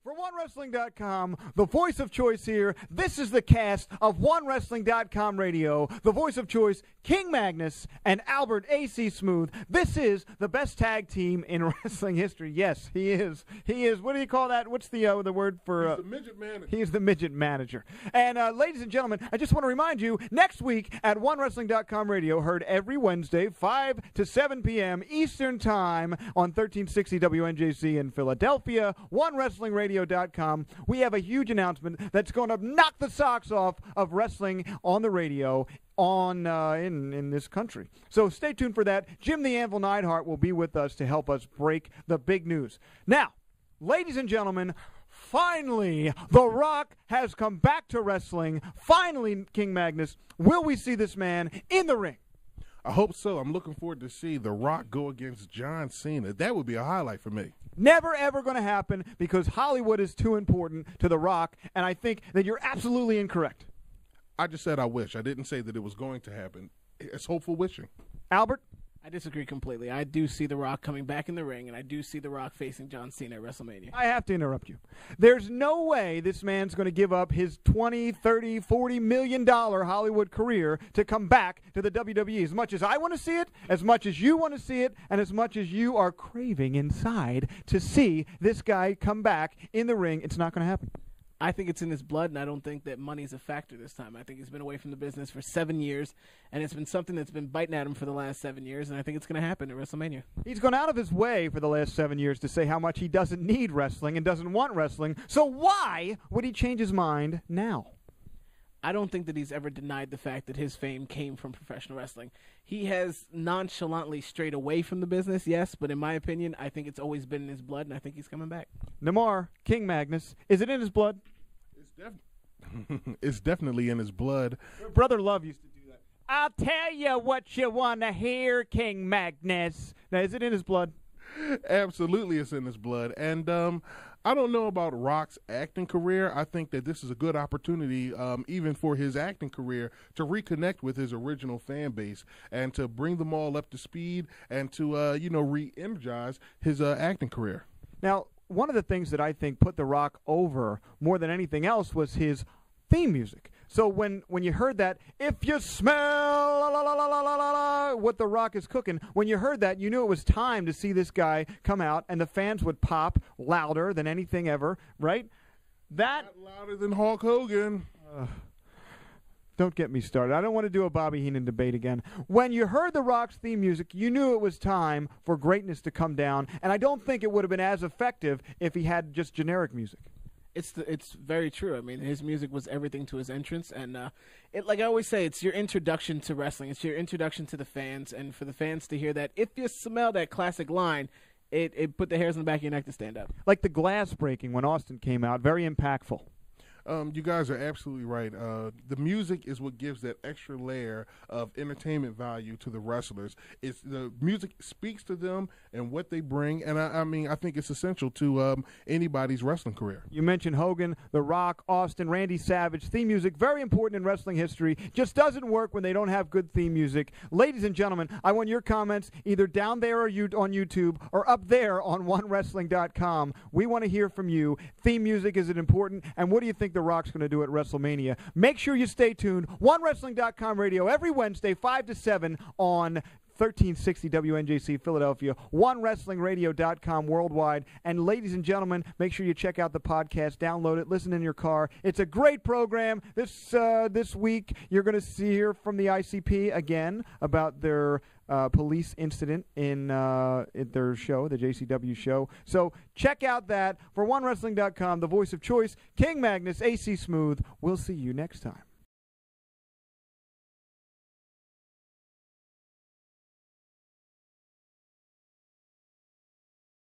For OneWrestling.com, the voice of choice here. This is the cast of OneWrestling.com radio. The voice of choice, King Magnus and Albert A.C. Smooth. This is the best tag team in wrestling history. Yes, he is. He is. What do you call that? What's the word for? He's the midget manager. He is the midget manager. And ladies and gentlemen, I just want to remind you, next week at OneWrestling.com radio, heard every Wednesday, 5 to 7 p.m. Eastern Time on 1360 WNJC in Philadelphia, OneWrestlingRadio.com. We have a huge announcement that's going to knock the socks off of wrestling on the radio in this country. So stay tuned for that. Jim the Anvil Neidhart will be with us to help us break the big news. Now, ladies and gentlemen, finally, The Rock has come back to wrestling. Finally, King Magnus, will we see this man in the ring? I hope so. I'm looking forward to see The Rock go against John Cena. That would be a highlight for me. Never, ever going to happen because Hollywood is too important to The Rock, and I think that you're absolutely incorrect. I just said I wish. I didn't say that it was going to happen. It's hopeful wishing. Albert? I disagree completely. I do see The Rock coming back in the ring, and I do see The Rock facing John Cena at WrestleMania. I have to interrupt you. There's no way this man's going to give up his $20, $30, $40 million Hollywood career to come back to the WWE. As much as I want to see it, as much as you want to see it, and as much as you are craving inside to see this guy come back in the ring, it's not going to happen. I think it's in his blood, and I don't think that money's a factor this time. I think he's been away from the business for 7 years, and it's been something that's been biting at him for the last 7 years, and I think it's going to happen at WrestleMania. He's gone out of his way for the last 7 years to say how much he doesn't need wrestling and doesn't want wrestling, so why would he change his mind now? I don't think that he's ever denied the fact that his fame came from professional wrestling. He has nonchalantly strayed away from the business, yes, but in my opinion, I think it's always been in his blood, and I think he's coming back. Namar, King Magnus, is it in his blood? It's definitely in his blood. Brother Love used to do that. I'll tell you what you want to hear, King Magnus. Now, is it in his blood? Absolutely, it's in his blood. And I don't know about Rock's acting career. I think that this is a good opportunity, even for his acting career, to reconnect with his original fan base and to bring them all up to speed and to, re-energize his acting career. Now, one of the things that I think put The Rock over more than anything else was his theme music. So when you heard that, if you smell what The Rock is cooking, when you heard that, you knew it was time to see this guy come out, and the fans would pop louder than anything ever, right? Not louder than Hulk Hogan. Don't get me started. I don't want to do a Bobby Heenan debate again. When you heard The Rock's theme music, you knew it was time for greatness to come down, and I don't think it would have been as effective if he had just generic music. It's very true. I mean, his music was everything to his entrance, and like I always say, it's your introduction to wrestling. It's your introduction to the fans, and for the fans to hear that, if you smell that classic line, it put the hairs on the back of your neck to stand up. Like the glass breaking when Austin came out, very impactful. You guys are absolutely right. The music is what gives that extra layer of entertainment value to the wrestlers. It's the music speaks to them and what they bring, and I think it's essential to anybody's wrestling career. You mentioned Hogan, The Rock, Austin, Randy Savage. Theme music, very important in wrestling history. Just doesn't work when they don't have good theme music. Ladies and gentlemen, I want your comments either down there or on YouTube or up there on OneWrestling.com. We want to hear from you. Theme music, is it important? And what do you think The Rock's going to do at WrestleMania? Make sure you stay tuned. OneWrestling.com radio every Wednesday, 5 to 7 on 1360 WNJC Philadelphia, OneWrestlingRadio.com worldwide. And ladies and gentlemen, make sure you check out the podcast, download it, listen in your car. It's a great program. This week, you're going to hear from the ICP again about their police incident in their show, the JCW show. So check out that. For OneWrestling.com, the voice of choice, King Magnus, AC Smooth. We'll see you next time.